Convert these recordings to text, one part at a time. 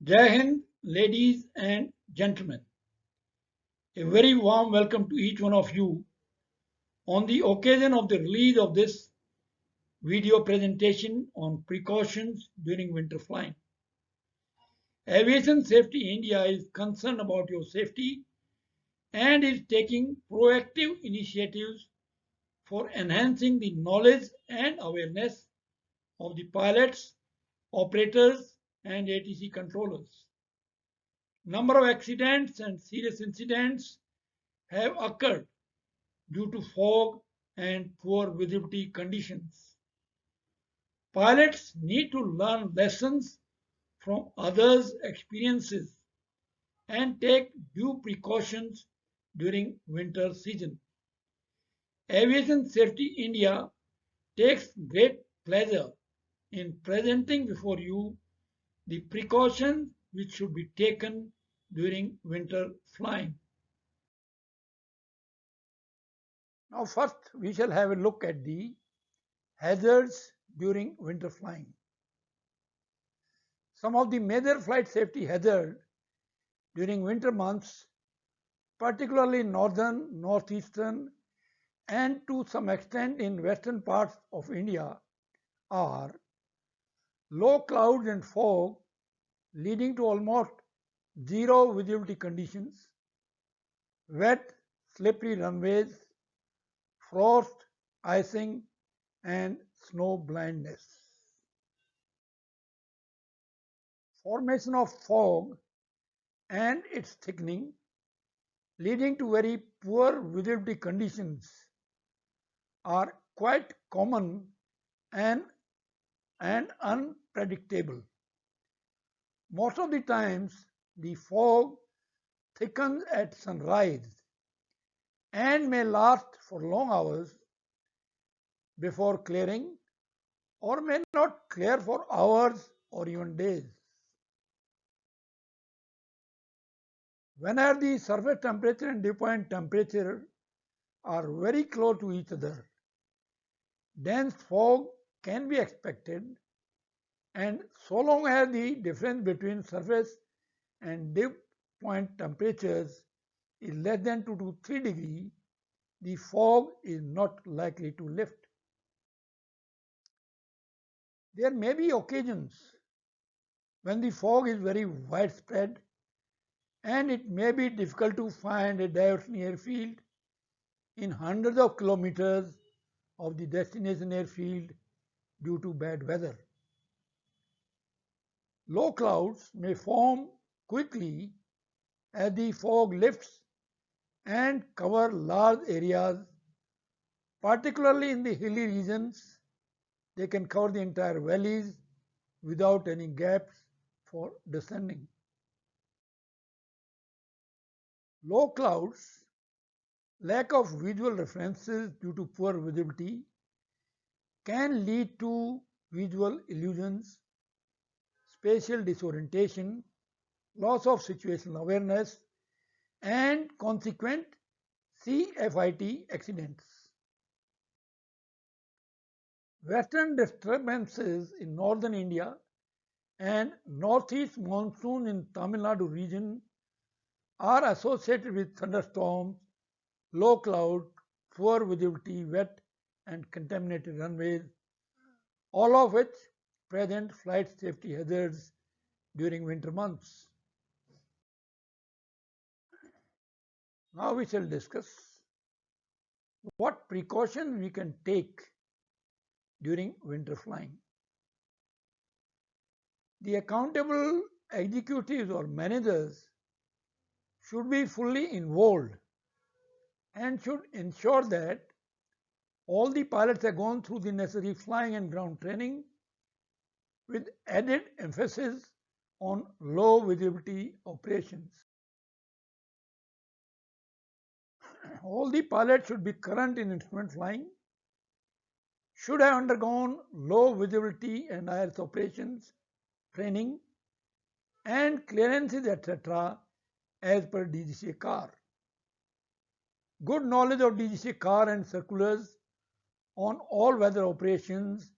Jai Hind, ladies and gentlemen. A very warm welcome to each one of you on the occasion of the release of this video presentation on precautions during winter flying. Aviation Safety India is concerned about your safety and is taking proactive initiatives for enhancing the knowledge and awareness of the pilots, operators, and ATC controllers. Number of accidents and serious incidents have occurred due to fog and poor visibility conditions. Pilots need to learn lessons from others' experiences and take due precautions during winter season. Aviation Safety India takes great pleasure in presenting before you the precautions which should be taken during winter flying. Now first we shall have a look at the hazards during winter flying. Some of the major flight safety hazards during winter months, particularly in northern, northeastern, and to some extent in western parts of India, are low clouds and fog leading to almost zero visibility conditions, wet, slippery runways, frost, icing, and snow blindness. Formation of fog and its thickening leading to very poor visibility conditions are quite common and unpredictable. Most of the times the fog thickens at sunrise and may last for long hours before clearing or may not clear for hours or even days. Whenever the surface temperature and dew point temperature are very close to each other, dense fog can be expected, and so long as the difference between surface and dew point temperatures is less than 2 to 3 degrees, the fog is not likely to lift. There may be occasions when the fog is very widespread and it may be difficult to find a diversion airfield in hundreds of kilometers of the destination airfield due to bad weather. Low clouds may form quickly as the fog lifts and cover large areas, particularly in the hilly regions. They can cover the entire valleys without any gaps for descending. Low clouds, lack of visual references due to poor visibility can lead to visual illusions, spatial disorientation, loss of situational awareness, and consequent CFIT accidents. Western disturbances in northern India and northeast monsoon in Tamil Nadu region are associated with thunderstorms, low cloud, poor visibility, wet and contaminated runways, all of which present flight safety hazards during winter months. Now we shall discuss what precautions we can take during winter flying. The accountable executives or managers should be fully involved and should ensure that all the pilots have gone through the necessary flying and ground training with added emphasis on low visibility operations. All the pilots should be current in instrument flying, should have undergone low visibility and IRS operations training and clearances etc. as per DGCA CAR. Good knowledge of DGCA CAR and circulars on all weather operations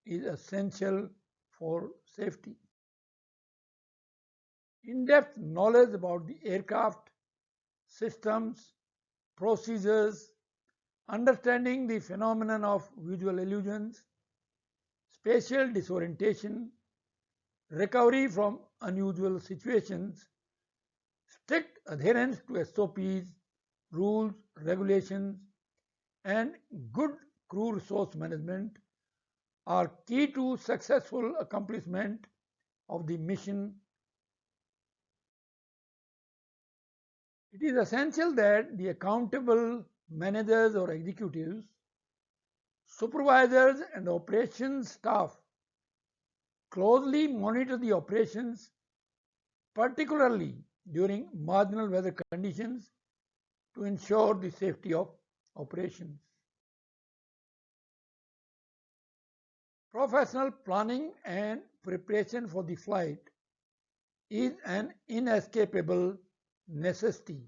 is essential for safety. In-depth knowledge about the aircraft, systems, procedures, understanding the phenomenon of visual illusions, spatial disorientation, recovery from unusual situations, strict adherence to SOPs, rules, regulations, and good crew resource management are key to successful accomplishment of the mission. It is essential that the accountable managers or executives, supervisors, and operations staff closely monitor the operations, particularly during marginal weather conditions, to ensure the safety of operations. Professional planning and preparation for the flight is an inescapable necessity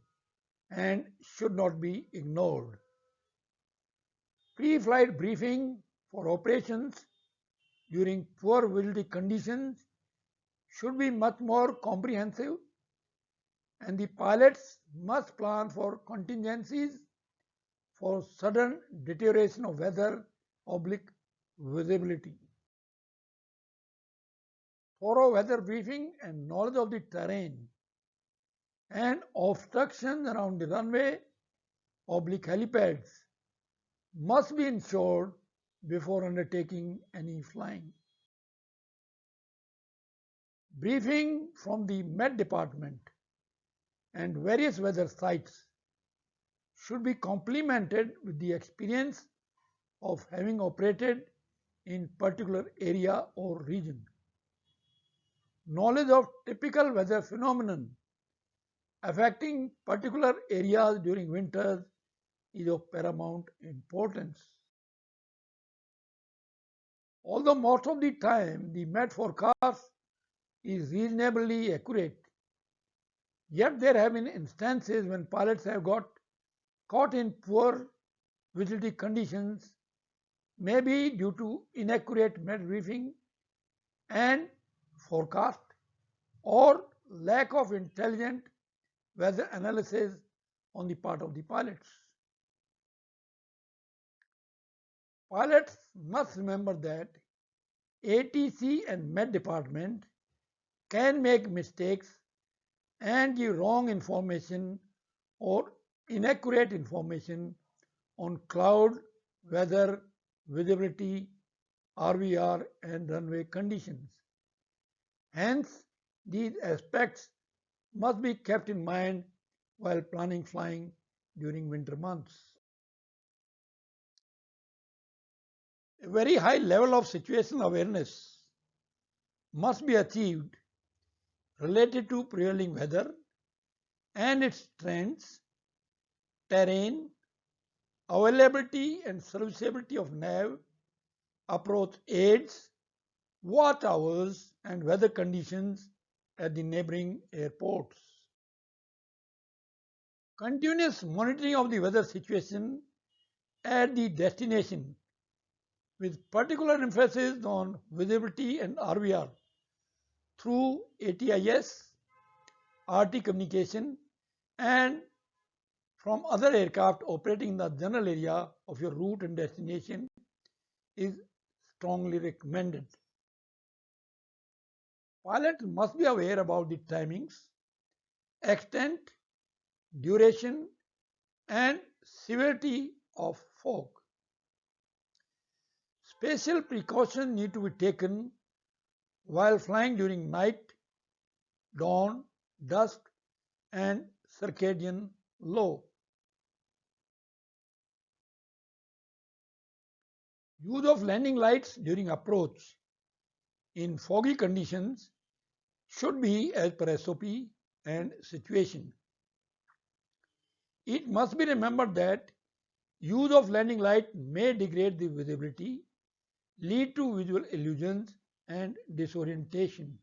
and should not be ignored. Pre-flight briefing for operations during poor visibility conditions should be much more comprehensive, and the pilots must plan for contingencies for sudden deterioration of weather oblique visibility. Thorough weather briefing and knowledge of the terrain and obstructions around the runway oblique helipads must be ensured before undertaking any flying. Briefing from the Met Department and various weather sites should be complemented with the experience of having operated in particular area or region. Knowledge of typical weather phenomenon affecting particular areas during winters is of paramount importance. Although most of the time the Met forecast is reasonably accurate, yet there have been instances when pilots have got caught in poor visibility conditions, maybe due to inaccurate Met briefing and forecast or lack of intelligent weather analysis on the part of the pilots. Pilots must remember that ATC and Met Department can make mistakes and give wrong information or inaccurate information on cloud, weather, visibility, RVR, and runway conditions. Hence, these aspects must be kept in mind while planning flying during winter months. A very high level of situational awareness must be achieved related to prevailing weather and its trends, terrain, availability and serviceability of nav, approach aids, watch hours, and weather conditions at the neighboring airports. Continuous monitoring of the weather situation at the destination with particular emphasis on visibility and RVR through ATIS, RT communication, and from other aircraft operating in the general area of your route and destination is strongly recommended. Pilots must be aware about the timings, extent, duration, and severity of fog. Special precautions need to be taken while flying during night, dawn, dusk, and circadian low. Use of landing lights during approach in foggy conditions should be as per SOP and situation. It must be remembered that use of landing light may degrade the visibility, lead to visual illusions and disorientation.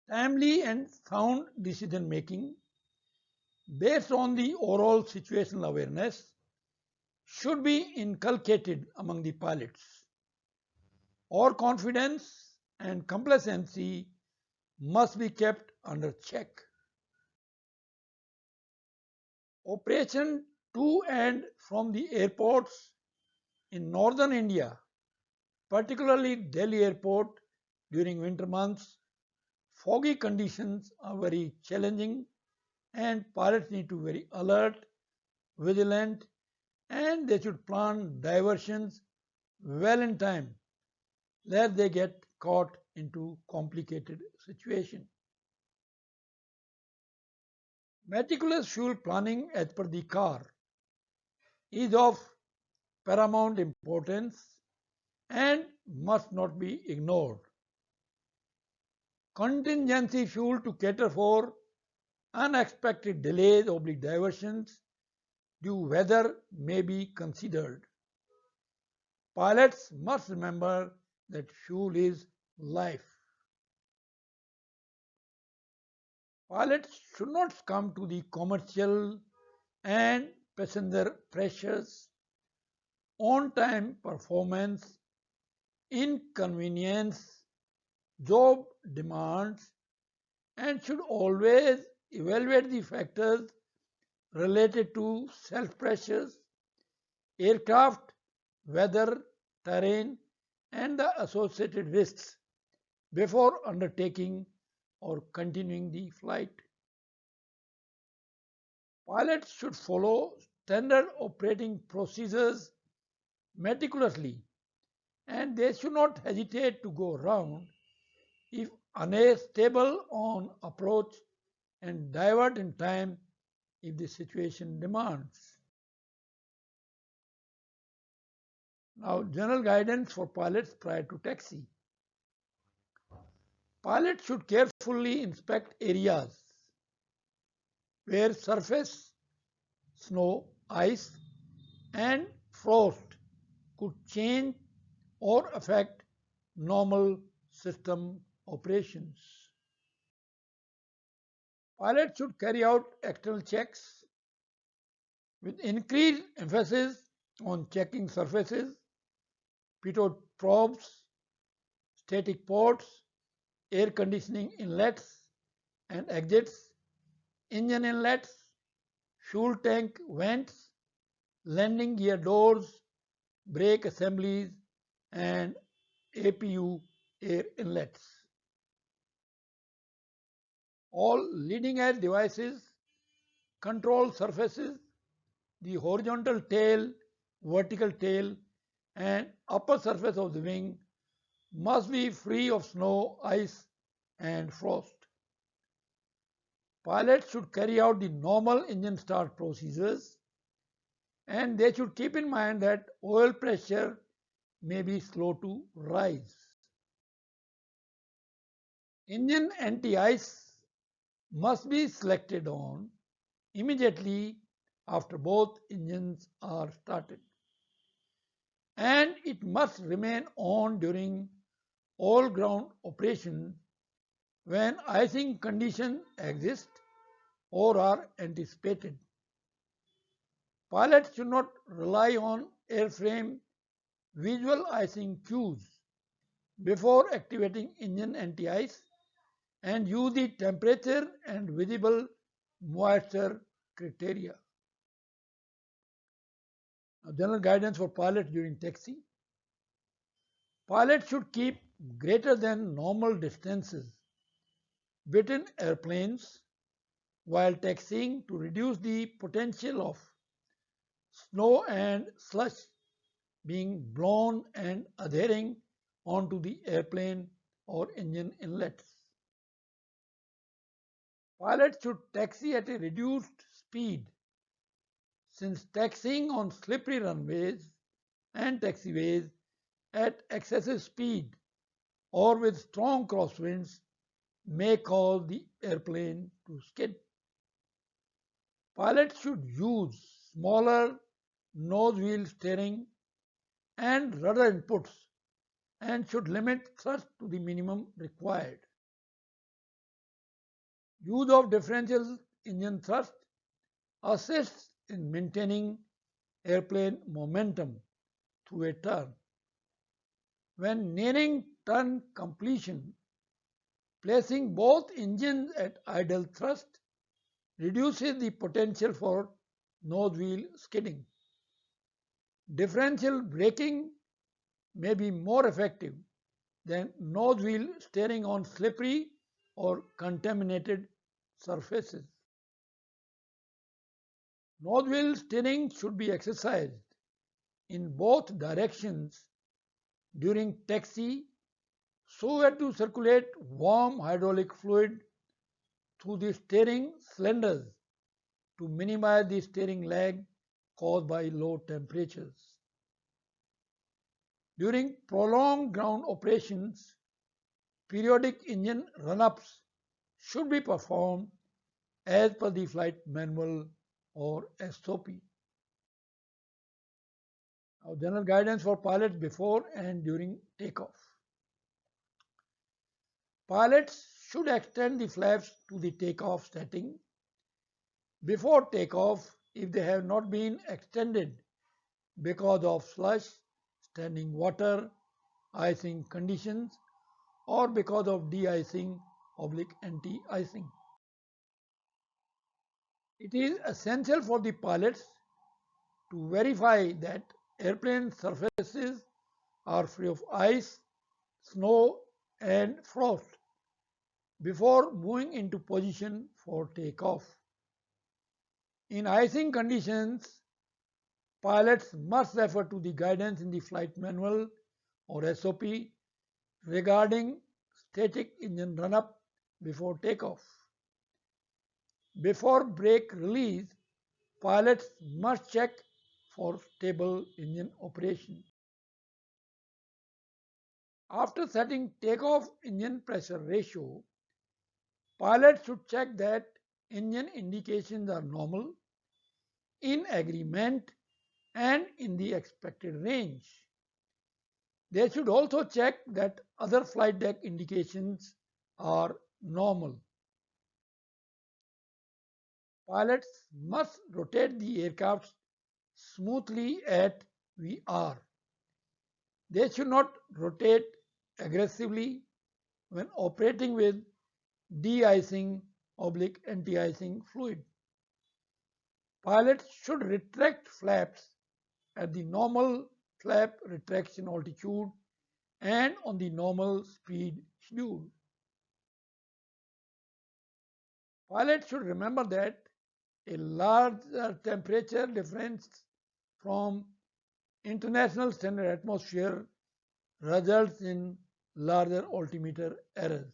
Timely and sound decision making based on the overall situational awareness should be inculcated among the pilots. Our confidence and complacency must be kept under check. Operation to and from the airports in northern India, particularly Delhi Airport during winter months, foggy conditions are very challenging and pilots need to be very alert, vigilant, and they should plan diversions well in time lest they get caught into complicated situation. Meticulous fuel planning as per the car is of paramount importance and must not be ignored. Contingency fuel to cater for unexpected delays or diversions due weather may be considered. Pilots must remember that fuel is life. Pilots should not succumb to the commercial and passenger pressures, on-time performance, inconvenience, job demands, and should always evaluate the factors related to self-pressures, aircraft, weather, terrain, and the associated risks before undertaking or continuing the flight. Pilots should follow standard operating procedures meticulously and they should not hesitate to go round if unstable on approach and divert in time if the situation demands. Now, general guidance for pilots prior to taxi. Pilots should carefully inspect areas where surface, snow, ice, and frost could change or affect normal system operations. Pilots should carry out external checks with increased emphasis on checking surfaces, pitot probes, static ports, air conditioning inlets and exits, engine inlets, fuel tank vents, landing gear doors, brake assemblies, and APU air inlets. All leading edge devices, control surfaces, the horizontal tail, vertical tail, and upper surface of the wing must be free of snow, ice, and frost. Pilots should carry out the normal engine start procedures and they should keep in mind that oil pressure may be slow to rise. Engine anti-ice must be selected on immediately after both engines are started and it must remain on during all ground operations when icing conditions exist or are anticipated. Pilots should not rely on airframe visual icing cues before activating engine anti-ice and use the temperature and visible moisture criteria. Now, general guidance for pilots during taxi. Pilots should keep greater than normal distances between airplanes while taxiing to reduce the potential of snow and slush being blown and adhering onto the airplane or engine inlets. Pilots should taxi at a reduced speed since taxiing on slippery runways and taxiways at excessive speed or with strong crosswinds may cause the airplane to skid. Pilots should use smaller nose wheel steering and rudder inputs and should limit thrust to the minimum required. Use of differential engine thrust assists in maintaining airplane momentum through a turn. When nearing turn completion, placing both engines at idle thrust reduces the potential for nose wheel skidding. Differential braking may be more effective than nose wheel steering on slippery or contaminated surfaces. Nose wheel steering should be exercised in both directions during taxi so as to circulate warm hydraulic fluid through the steering cylinders to minimize the steering lag caused by low temperatures. During prolonged ground operations, periodic engine run-ups should be performed as per the flight manual or SOP. Now, general guidance for pilots before and during takeoff. Pilots should extend the flaps to the takeoff setting. Before takeoff, if they have not been extended because of slush, standing water, icing conditions, or because of de-icing / anti-icing. It is essential for the pilots to verify that airplane surfaces are free of ice, snow, and frost before moving into position for takeoff. In icing conditions, pilots must refer to the guidance in the flight manual or SOP regarding static engine run-up before takeoff. Before brake release, pilots must check for stable engine operation. After setting takeoff engine pressure ratio, pilots should check that engine indications are normal, in agreement, and in the expected range. They should also check that other flight deck indications are normal. Pilots must rotate the aircraft smoothly at VR. They should not rotate aggressively when operating with de-icing / anti-icing fluid. Pilots should retract flaps at the normal flap retraction altitude and on the normal speed schedule. Pilots should remember that a larger temperature difference from international standard atmosphere results in larger altimeter errors.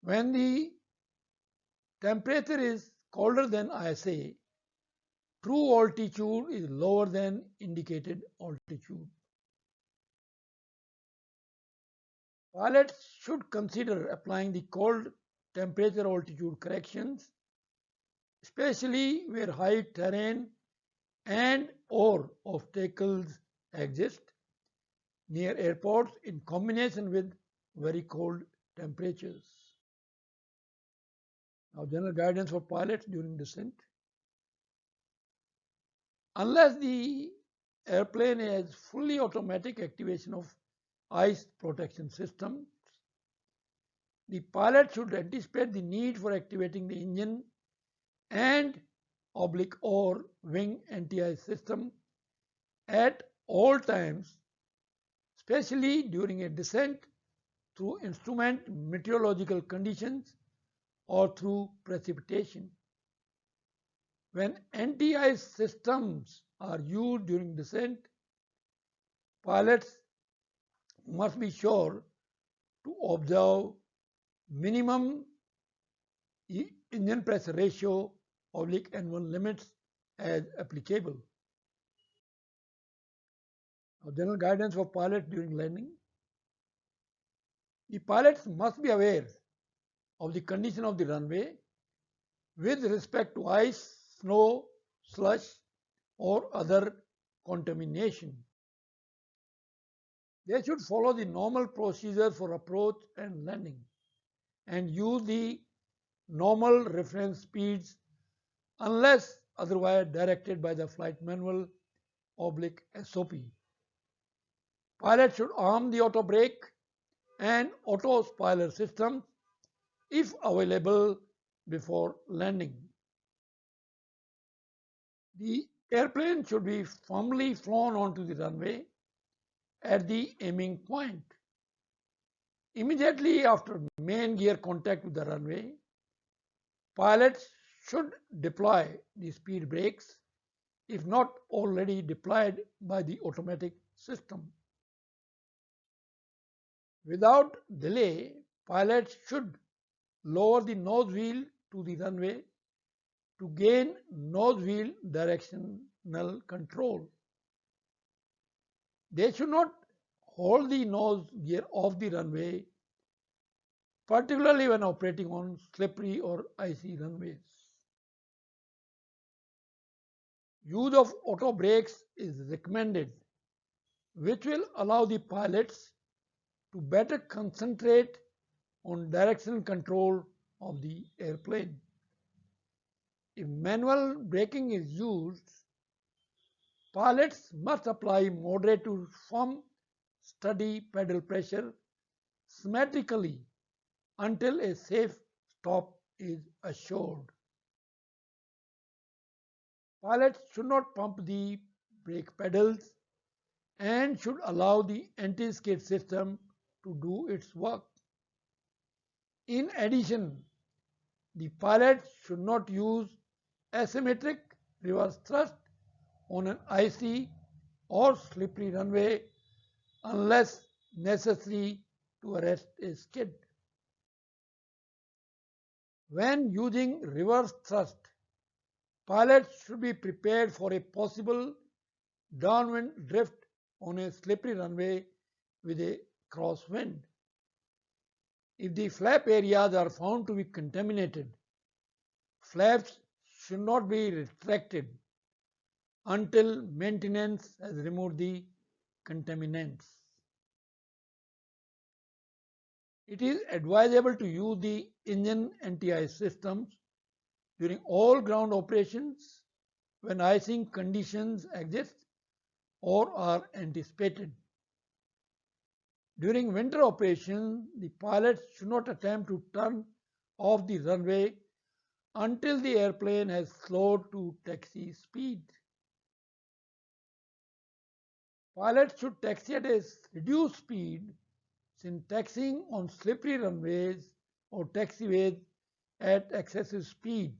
When the temperature is colder than ISA, true altitude is lower than indicated altitude. Pilots should consider applying the cold temperature altitude corrections, especially where high terrain and or obstacles exist near airports in combination with very cold temperatures. Now, general guidance for pilots during descent. Unless the airplane has fully automatic activation of ice protection systems, the pilot should anticipate the need for activating the engine and or wing anti-ice system at all times, especially during a descent through instrument meteorological conditions or through precipitation. When anti-ice systems are used during descent, pilots must be sure to observe minimum engine pressure ratio / N1 limits as applicable. Now, general guidance for pilots during landing. The pilots must be aware of the condition of the runway with respect to ice, snow, slush, or other contamination. They should follow the normal procedure for approach and landing and use the normal reference speeds unless otherwise directed by the flight manual / SOP. Pilots should arm the auto brake and auto spoiler systems if available before landing. The airplane should be firmly flown onto the runway at the aiming point. Immediately after main gear contact with the runway, pilots should deploy the speed brakes if not already deployed by the automatic system. Without delay, pilots should lower the nose wheel to the runway to gain nose wheel directional control. They should not hold the nose gear off the runway, particularly when operating on slippery or icy runways. Use of auto brakes is recommended, which will allow the pilots to better concentrate on direction control of the airplane. If manual braking is used, pilots must apply moderate to firm, steady pedal pressure symmetrically until a safe stop is assured. Pilots should not pump the brake pedals and should allow the anti-skid system to do its work. In addition, the pilot should not use asymmetric reverse thrust on an icy or slippery runway unless necessary to arrest a skid. When using reverse thrust, pilots should be prepared for a possible downwind drift on a slippery runway with a crosswind. If the flap areas are found to be contaminated, flaps should not be retracted until maintenance has removed the contaminants. It is advisable to use the engine anti-ice systems during all ground operations when icing conditions exist or are anticipated. During winter operations, the pilots should not attempt to turn off the runway until the airplane has slowed to taxi speed. Pilots should taxi at a reduced speed since taxiing on slippery runways or taxiways at excessive speed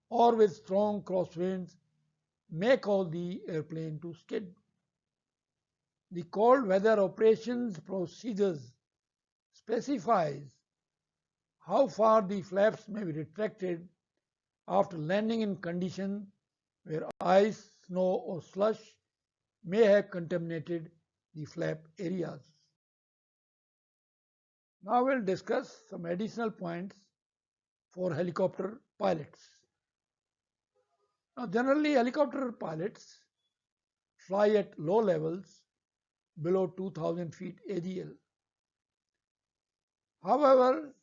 or with strong crosswinds may cause the airplane to skid. The cold weather operations procedures specifies how far the flaps may be retracted after landing in conditions where ice, snow or slush may have contaminated the flap areas. Now we'll discuss some additional points for helicopter pilots. Now generally helicopter pilots fly at low levels below 2000 feet ADL. However,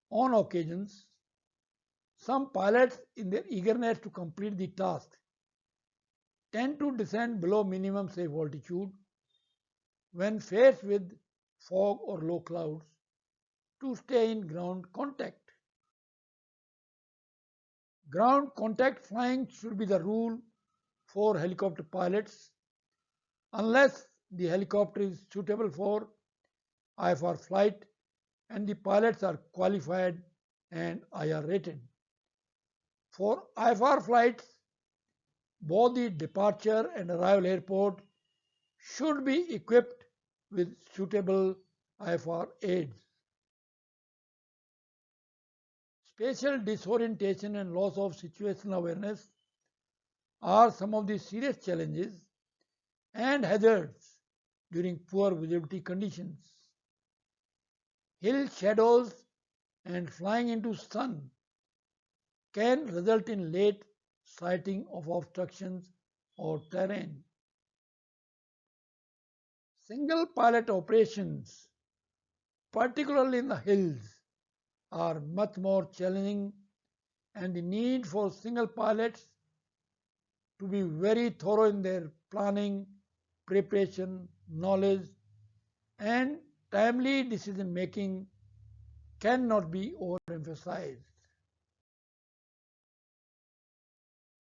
on occasions, some pilots in their eagerness to complete the task tend to descend below minimum safe altitude when faced with fog or low clouds to stay in ground contact. Ground contact flying should be the rule for helicopter pilots unless the helicopter is suitable for IFR flight and the pilots are qualified and IR rated. For IFR flights, both the departure and arrival airport should be equipped with suitable IFR aids. Spatial disorientation and loss of situational awareness are some of the serious challenges and hazards during poor visibility conditions. Hill shadows and flying into sun can result in late sighting of obstructions or terrain. Single pilot operations, particularly in the hills, are much more challenging and the need for single pilots to be very thorough in their planning, preparation knowledge, and timely decision making cannot be overemphasized.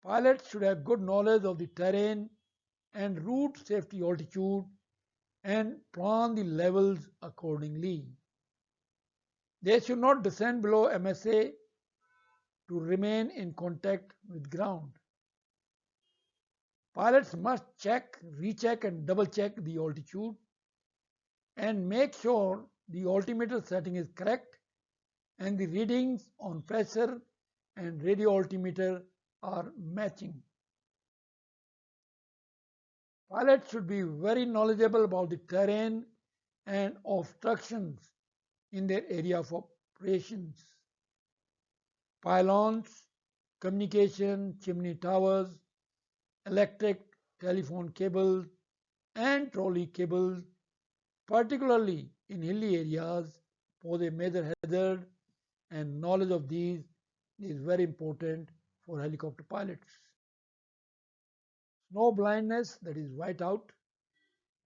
Pilots should have good knowledge of the terrain and route safety altitude and plan the levels accordingly. They should not descend below MSA to remain in contact with ground. Pilots must check, recheck, and double check the altitude and make sure the altimeter setting is correct and the readings on pressure and radio altimeter are matching. Pilots should be very knowledgeable about the terrain and obstructions in their area of operations. Pylons, communication, chimney towers, electric, telephone cables, and trolley cables, particularly in hilly areas, pose a major hazard, and knowledge of these is very important for helicopter pilots. Snow blindness, that is whiteout,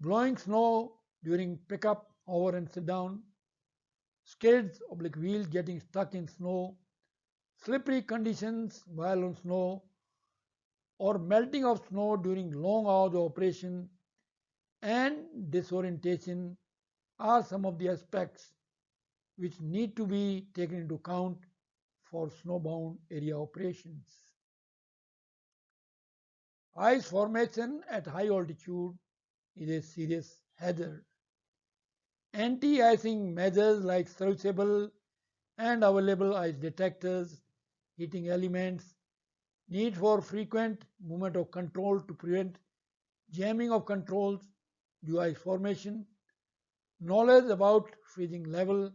blowing snow during pickup, hover and sit down, skids oblique wheels getting stuck in snow, slippery conditions while on snow, or melting of snow during long hours of operation, and disorientation are some of the aspects which need to be taken into account for snowbound area operations. Ice formation at high altitude is a serious hazard. Anti-icing measures like serviceable and available ice detectors, heating elements, need for frequent movement of control to prevent jamming of controls due to ice formation, knowledge about freezing level,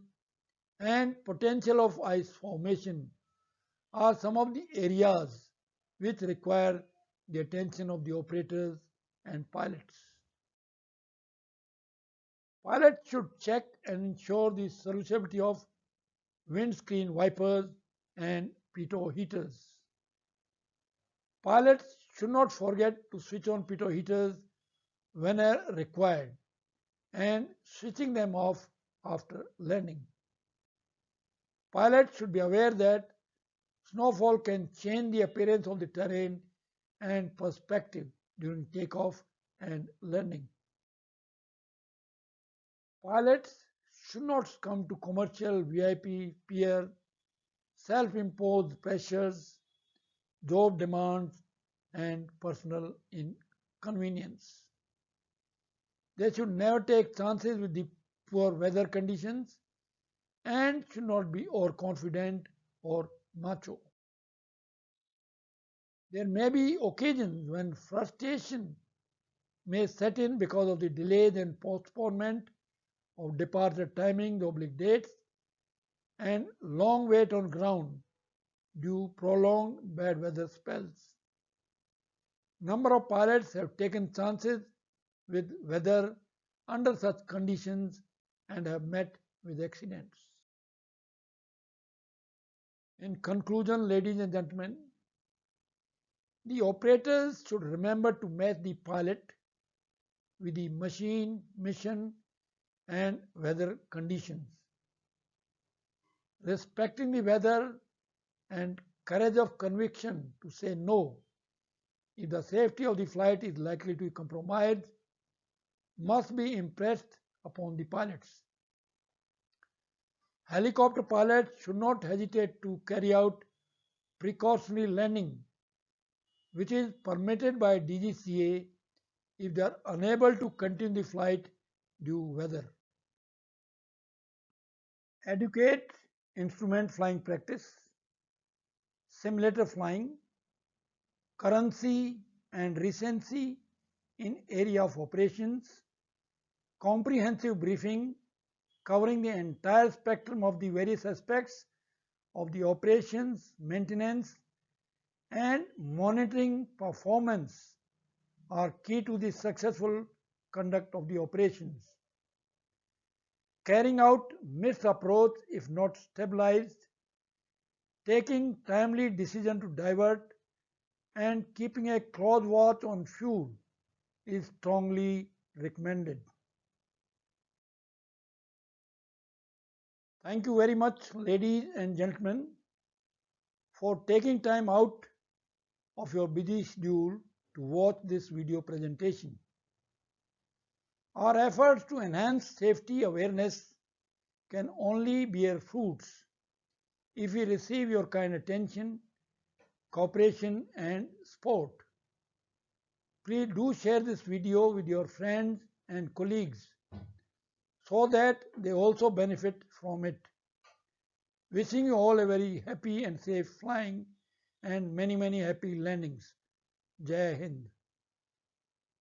and potential of ice formation are some of the areas which require the attention of the operators and pilots. Pilots should check and ensure the serviceability of windscreen wipers and pitot heaters. Pilots should not forget to switch on pitot heaters whenever required and switching them off after landing. Pilots should be aware that snowfall can change the appearance of the terrain and perspective during takeoff and landing. Pilots should not succumb to commercial VIP, peer, self-imposed pressures, job demands, and personal inconvenience. They should never take chances with the poor weather conditions and should not be overconfident or macho. There may be occasions when frustration may set in because of the delays and postponement of departure timing, oblique dates, and long wait on ground due prolonged bad weather spells. Number of pilots have taken chances with weather under such conditions and have met with accidents. In conclusion, ladies and gentlemen, the operators should remember to match the pilot with the machine, mission, and weather conditions. Respecting the weather and courage of conviction to say no if the safety of the flight is likely to be compromised must be impressed upon the pilots. Helicopter pilots should not hesitate to carry out precautionary landing, which is permitted by DGCA if they are unable to continue the flight due to weather. Adequate instrument flying practice, simulator flying, currency and recency in area of operations, comprehensive briefing covering the entire spectrum of the various aspects of the operations, maintenance, and monitoring performance are key to the successful conduct of the operations. Carrying out missed approach if not stabilized, taking timely decision to divert, and keeping a close watch on fuel is strongly recommended. Thank you very much, ladies and gentlemen, for taking time out of your busy schedule to watch this video presentation. Our efforts to enhance safety awareness can only bear fruits if we receive your kind attention, cooperation and support. Please do share this video with your friends and colleagues so that they also benefit from it. Wishing you all a very happy and safe flying and many happy landings. Jai Hind.